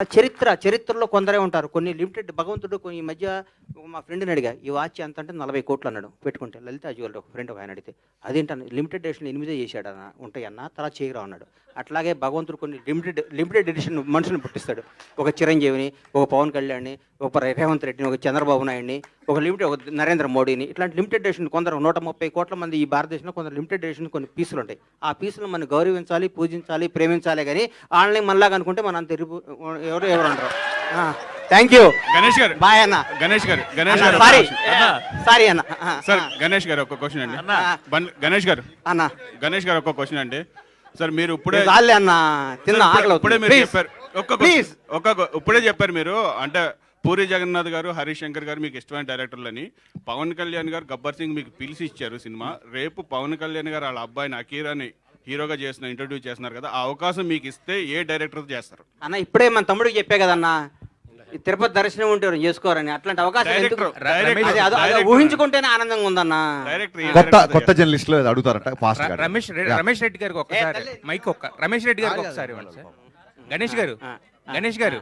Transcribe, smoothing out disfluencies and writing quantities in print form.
చరిత్రలో కొందరే ఉంటారు. కొన్ని లిమిటెడ్ భగవంతుడు ఈ మధ్య మా ఫ్రెండ్ని అడిగా, ఈ వాచ్ ఎంత అంటే 40 కోట్లు అన్నాడు పెట్టుకుంటే. లలిత జ్యువెలరీ ఒక ఫ్రెండ్ ఒక ఆయన అడిగితే, అదేంటన్న లిమిటెడ్ ఎడిషన్ 8 చేశాడన్న ఉంటాయన్న తర్వాత చేయరా అన్నాడు. అట్లాగే భగవంతుడు కొన్ని లిమిటెడ్ ఎడిషన్ మనుషులను పుట్టిస్తాడు. ఒక చిరంజీవిని, ఒక పవన్ కళ్యాణ్ని, ఒక రేవంత్ రెడ్డిని, ఒక చంద్రబాబు నాయుడిని, ఒక నరేంద్ర మోడీని. ఇట్లాంటి లిమిటెడ్ ఎడిషన్ కొందరు 130 కోట్ల మంది ఈ భారతదేశంలో కొందరు లిమిటెడ్ ఎడిషన్ కొన్ని పీసులు ఉంటాయి. ఆ పీసులు మనం గౌరవించాలి, పూజించాలి, ప్రేమించాలి. కానీ ఆన్లైన్ మనలాగా అనుకుంటే మన అంత ఎవరు అంటారు. థ్యాంక్ యూ గణేష్ గారు. బాయ్ అన్న. గణేష్ గారు సారీ అన్న. సార్ గణేష్ గారు ఒక క్వశ్చన్ అండి. గణేష్ గారు ఒక క్వశ్చన్ అండి. సార్ మీరు ఇప్పుడే అన్న తిన్నా ఇప్పుడే మీరు చెప్పారు ఇప్పుడే చెప్పారు మీరు అంటే పూరి జగన్నాథ్ గారు, హరీష్ శంకర్ గారు మీకు ఇష్టమైన డైరెక్టర్లని. పవన్ కళ్యాణ్ గారు గబ్బర్ సింగ్ మీకు పిలిచి ఇచ్చారు సినిమా. రేపు పవన్ కళ్యాణ్ గారు వాళ్ళ అబ్బాయిని అకీరాని హీరోగా ఇంట్రొడ్యూస్ చేస్తున్నారు కదా, ఆ అవకాశం మీకు ఇస్తే ఏ డైరెక్టర్ చేస్తారు అన్న? ఇప్పుడే మన తమ్ముడికి చెప్పే కదన్నా, తిరుపతి దర్శనం ఉంటే చేసుకోరని. అట్లాంటి అవకాశం ఊహించుకుంటేనే ఆనందంగా ఉందన్న. కొత్త జర్నలిస్ట్ లో అడుగుతారట ఫాస్ట్ గా. రమేష్ రెడ్డి గారికి ఒకసారి మైక్ రమేష్ రెడ్డి గారికి ఒకసారి గణేష్ గారు